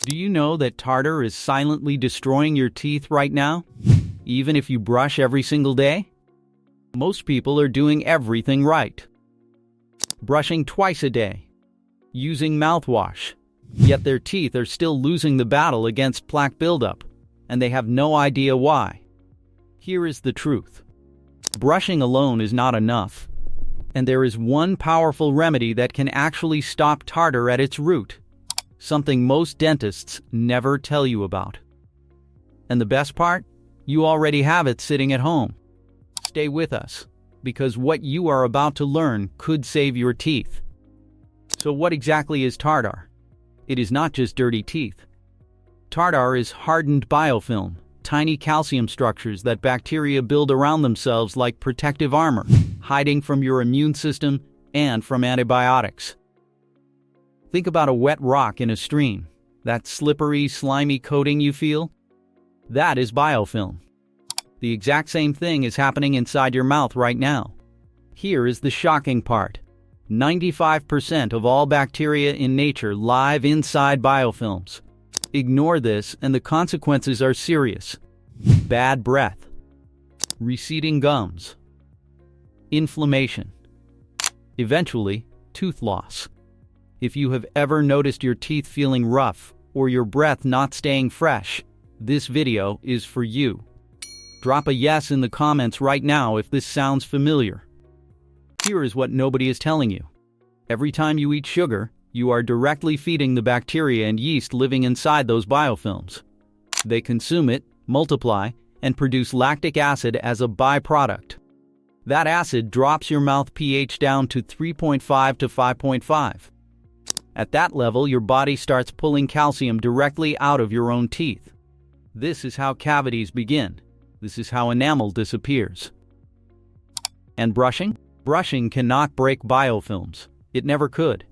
Do you know that tartar is silently destroying your teeth right now, even if you brush every single day? Most people are doing everything right. Brushing twice a day, using mouthwash, yet their teeth are still losing the battle against plaque buildup, and they have no idea why. Here is the truth. Brushing alone is not enough, and there is one powerful remedy that can actually stop tartar at its root. Something most dentists never tell you about. And the best part? You already have it sitting at home. Stay with us, because what you are about to learn could save your teeth. So what exactly is tartar? It is not just dirty teeth. Tartar is hardened biofilm, tiny calcium structures that bacteria build around themselves like protective armor, hiding from your immune system and from antibiotics. Think about a wet rock in a stream. That slippery, slimy coating you feel? That is biofilm. The exact same thing is happening inside your mouth right now. Here is the shocking part. 95% of all bacteria in nature live inside biofilms. Ignore this and the consequences are serious. Bad breath, receding gums, inflammation, eventually tooth loss. If you have ever noticed your teeth feeling rough or your breath not staying fresh, this video is for you. Drop a yes in the comments right now if this sounds familiar. Here is what nobody is telling you. Every time you eat sugar, you are directly feeding the bacteria and yeast living inside those biofilms. They consume it, multiply, and produce lactic acid as a byproduct. That acid drops your mouth pH down to 3.5 to 5.5. At that level, your body starts pulling calcium directly out of your own teeth. This is how cavities begin. This is how enamel disappears. And brushing? Brushing cannot break biofilms. It never could.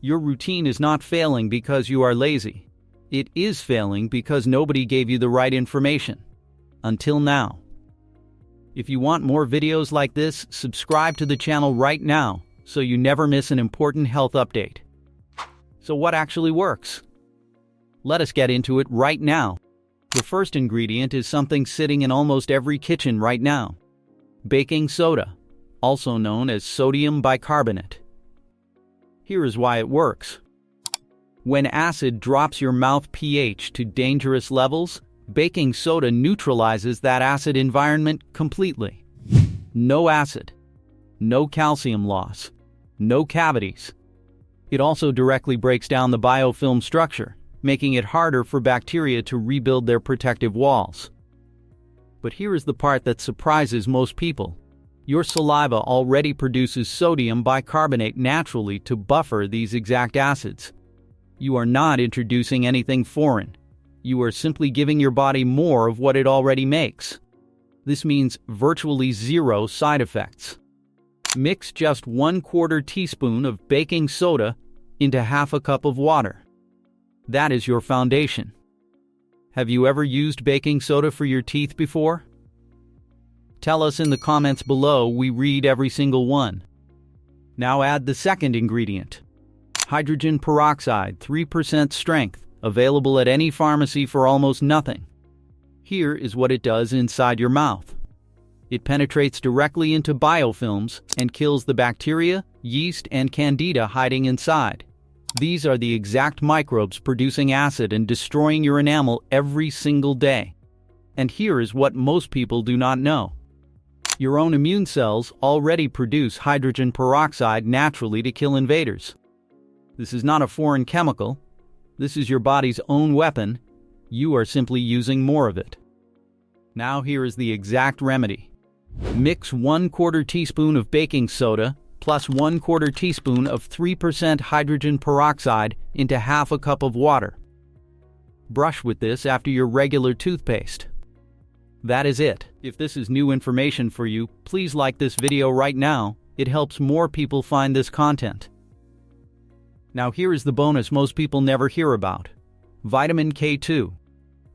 Your routine is not failing because you are lazy. It is failing because nobody gave you the right information. Until now. If you want more videos like this, subscribe to the channel right now so you never miss an important health update. So what actually works? Let us get into it right now. The first ingredient is something sitting in almost every kitchen right now. Baking soda, also known as sodium bicarbonate. Here is why it works. When acid drops your mouth pH to dangerous levels, baking soda neutralizes that acid environment completely. No acid, no calcium loss, no cavities. It also directly breaks down the biofilm structure, making it harder for bacteria to rebuild their protective walls. But here is the part that surprises most people. Your saliva already produces sodium bicarbonate naturally to buffer these exact acids. You are not introducing anything foreign. You are simply giving your body more of what it already makes. This means virtually zero side effects. Mix just 1/4 teaspoon of baking soda into half a cup of water. That is your foundation. Have you ever used baking soda for your teeth before? Tell us in the comments below, we read every single one. Now add the second ingredient. Hydrogen peroxide, 3% strength, available at any pharmacy for almost nothing. Here is what it does inside your mouth. It penetrates directly into biofilms and kills the bacteria, yeast, and candida hiding inside. These are the exact microbes producing acid and destroying your enamel every single day. And here is what most people do not know. Your own immune cells already produce hydrogen peroxide naturally to kill invaders. This is not a foreign chemical. This is your body's own weapon. You are simply using more of it. Now here is the exact remedy. Mix 1/4 teaspoon of baking soda plus 1/4 teaspoon of 3% hydrogen peroxide into half a cup of water. Brush with this after your regular toothpaste. That is it. If this is new information for you, please like this video right now. It helps more people find this content. Now here is the bonus most people never hear about. Vitamin K2.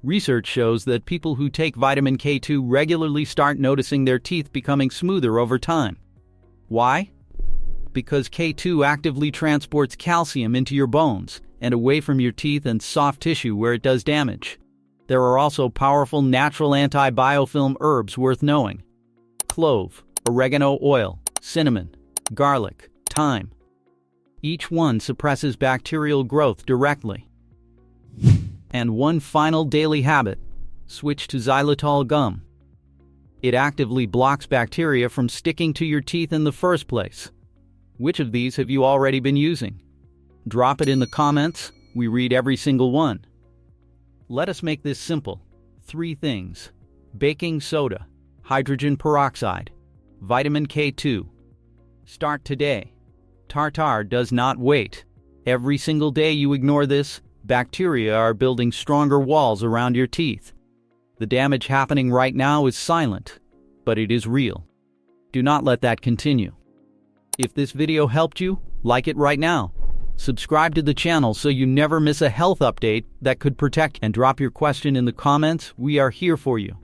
Research shows that people who take vitamin K2 regularly start noticing their teeth becoming smoother over time. Why? Because K2 actively transports calcium into your bones and away from your teeth and soft tissue where it does damage. There are also powerful natural anti-biofilm herbs worth knowing: clove, oregano oil, cinnamon, garlic, thyme. Each one suppresses bacterial growth directly. And one final daily habit: switch to xylitol gum. It actively blocks bacteria from sticking to your teeth in the first place. Which of these have you already been using? Drop it in the comments. We read every single one. Let us make this simple. 3 things: baking soda, hydrogen peroxide, vitamin K2. Start today. Tartar does not wait. Every single day you ignore this, bacteria are building stronger walls around your teeth. The damage happening right now is silent, but it is real. Do not let that continue. If this video helped you, like it right now. Subscribe to the channel so you never miss a health update that could protect, and drop your question in the comments. We are here for you.